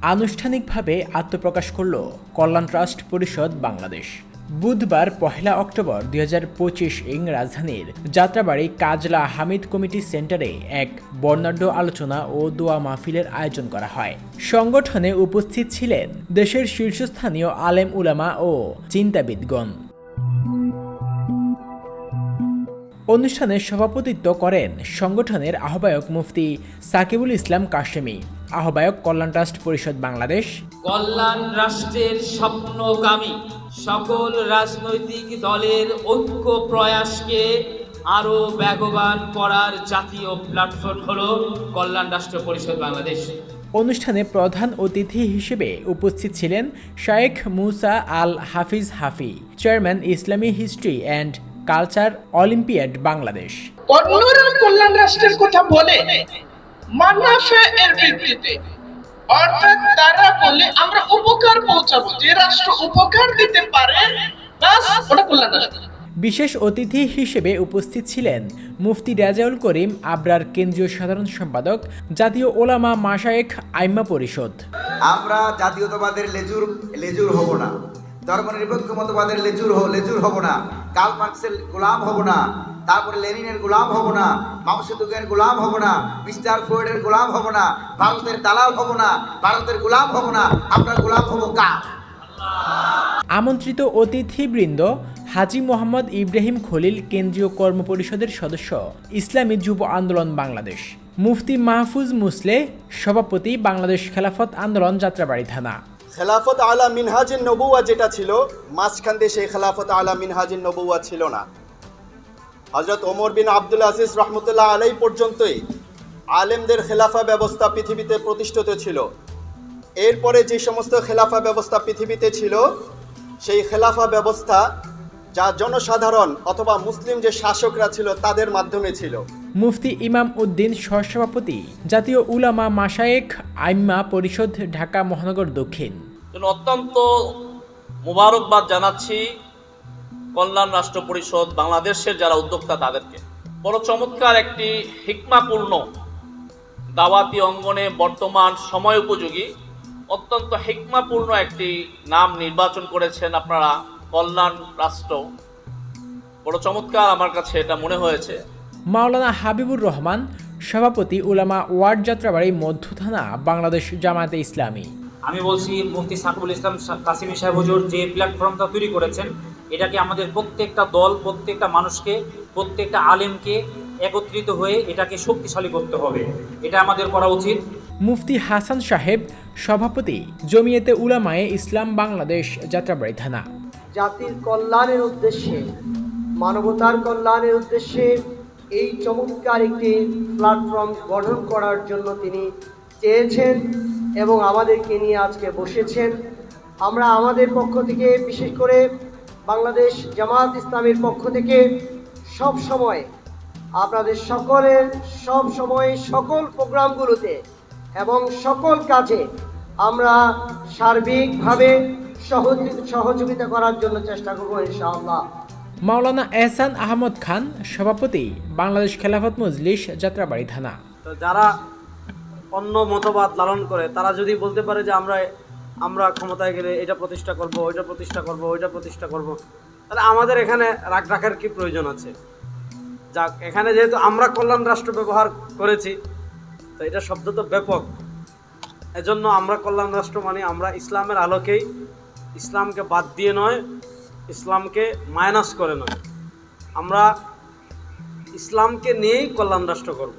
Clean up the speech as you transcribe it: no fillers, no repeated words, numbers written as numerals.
আনুষ্ঠানিকভাবে আত্মপ্রকাশ করল কল্যাণ ট্রাস্ট পরিষদ বাংলাদেশ। বুধবার 1 অক্টোবর 2025 রাজধানীর যাত্রাবাড়ি কাজলা হামিদ কমিটি সেন্টারে এক বর্ণাঢ্য আলোচনা ও দোয়া মাহফিলের আয়োজন করা হয়। সংগঠনে উপস্থিত ছিলেন দেশের শীর্ষস্থানীয় আলেম উলামা ও চিন্তাবিদগণ। অনুষ্ঠানে সভাপতিত্ব করেন সংগঠনের আহ্বায়ক মুফতি সাকিবুল ইসলাম কাশেমি, আহ্বায়ক কল্যাণ ট্রাস্ট পরিষদ বাংলাদেশ। কল্যাণ রাষ্ট্রের স্বপ্নগামী সকল রাজনৈতিক দলের ঐক্য প্রয়াসকে আরো বেগবান করার জাতীয় প্ল্যাটফর্ম হলো কল্যাণ রাষ্ট্র পরিষদ বাংলাদেশ। অনুষ্ঠানে প্রধান অতিথি হিসেবে উপস্থিত ছিলেন শায়েখ মুসা আল হাফিজ Hafi, chairman Islami history and culture olympiad Bangladesh. অন্যরা কল্যাণ রাষ্ট্রের কথা বলে মানাফে এর ভিত্তিতে, অর্থাৎ তারা বলে আমরা উপকার পৌঁছাবো, যে রাষ্ট্র উপকার দিতে পারে বাস ওটা কল্যাণ রাষ্ট্র। বিশেষ অতিথি হিসেবে উপস্থিত ছিলেন মুফতি রেজাউল করিম আবরার, কেন্দ্রীয় সাধারণ সম্পাদক, জাতীয় ওলামা মাশায়েখ আইম্মা পরিষদ। আমরা জাতীয়তাবাদের লেজুর হব না, ধর্মনিরপেক্ষ মতবাদের লেজুর হব না, কার্ল মার্কসের গোলাম হব না, তারপরে লেনিনের গোলাম হব না, মাও সেতুংয়ের গোলাম হব না, মিস্টার ফ্রয়েডের গোলাম হব না, ভারতের দালাল হব না, ভারতের গোলাম হব না, আমরা গোলাম হব কার? আমন্ত্রিত অতিথিবৃন্দ হাজী মোহাম্মদ ইব্রাহিম খলিল, কেন্দ্রীয় কর্ম পরিষদের সদস্য, ইসলামী যুব আন্দোলন বাংলাদেশ। মুফতি মাহফুজ মুসলে, সভাপতি, বাংলাদেশ খেলাফত আন্দোলন, যাত্রাবাড়ি থানা। খেলাফত আলা মিনহাজুন নবুওয়া যেটা ছিল, মাঝখান দিয়ে সেই খেলাফত আলা মিনহাজুন নবুওয়া ছিল না। হযরত ওমর বিন আব্দুল আজিজ রহমতুল্লাহ আলাই পর্যন্তই আলেমদের খেলাফা ব্যবস্থা পৃথিবীতে প্রতিষ্ঠিত ছিল। এরপরে যে সমস্ত খেলাফা ব্যবস্থা পৃথিবীতে ছিল, সেই খেলাফা ব্যবস্থা যা জনসাধারণ অথবা মুসলিম যে শাসকরা ছিল তাদের মাধ্যমে ছিল। মুফতি ইমাম উদ্দিন, সহসভাপতি, জাতীয় উলামা মাশায়েখ আইম্মা পরিষদ, ঢাকা মহানগর দক্ষিণ। অত্যন্ত মোবারকবাদ জানাচ্ছি কল্যাণ রাষ্ট্র পরিষদ বাংলাদেশের যারা উদ্যোক্তা তাদেরকে। বড় চমৎকার একটি হিকমাপূর্ণ দাওয়াতি অঙ্গনে বর্তমান সময় উপযোগী অত্যন্ত হিকমাপূর্ণ একটি নাম নির্বাচন করেছেন আপনারা, কল্যাণ রাষ্ট্র। বড় চমৎকার আমার কাছে এটা মনে হয়েছে। মাওলানা হাবিবুর রহমান, সভাপতি, উলামা ওয়ার্ড, যাত্রাবাড়ি মধ্য থানা, বাংলাদেশ জামায়াতে ইসলামী। আমি বলছি মুফতি সাকিবুল ইসলাম কাসিমি সাহেব হুজুর যে প্ল্যাটফর্মটা তৈরি করেছেন, এটাকে আমাদের প্রত্যেকটা দল, প্রত্যেকটা মানুষকে, প্রত্যেকটা আলেমকে একত্রিত হয়ে এটাকে শক্তিশালী করতে হবে। এটা আমাদের করা উচিত। মুফতি হাসান সাহেব, সভাপতি, জমিয়তে উলামায়ে ইসলাম বাংলাদেশ, যাত্রাবাড়ি থানা। জাতির কল্যাণের উদ্দেশ্যে, মানবতার কল্যাণের উদ্দেশ্যে এই চমৎকার একটি প্ল্যাটফর্ম গঠন করার জন্য তিনি চেয়েছেন এবং আমাদেরকে নিয়ে আজকে বসেছেন। আমরা আমাদের পক্ষ থেকে, বিশেষ করে বাংলাদেশ জামায়াত ইসলামীর পক্ষ থেকে সব সময় আপনাদের সকলের সব সময় সকল প্রোগ্রামগুলোতে এবং সকল কাজে আমরা সার্বিকভাবে সহযোগিতা করার জন্য চেষ্টা করব ইনশাআল্লাহ। মাওলানা এহসান আহমদ খান, সভাপতি, বাংলাদেশ খেলাফত মজলিস, যাত্রাবাড়ি থানা। তো যারা অন্য মতবাদ লালন করে তারা যদি বলতে পারে যে আমরা ক্ষমতায় গেলে এটা প্রতিষ্ঠা করব, ওইটা প্রতিষ্ঠা করব, ওইটা প্রতিষ্ঠা করব, তাহলে আমাদের এখানে রাগ রাখার কি প্রয়োজন আছে? যাক, এখানে যেহেতু আমরা কল্যাণ রাষ্ট্র ব্যবহার করেছি, তো এটা শব্দ তো ব্যাপক, এজন্য আমরা কল্যাণ রাষ্ট্র মানে আমরা ইসলামের আলোকেই, ইসলামকে বাদ দিয়ে নয়, ইসলামকে মাইনাস করে নয়, আমরা ইসলামকে নিয়েই কল্যাণ রাষ্ট্র করব।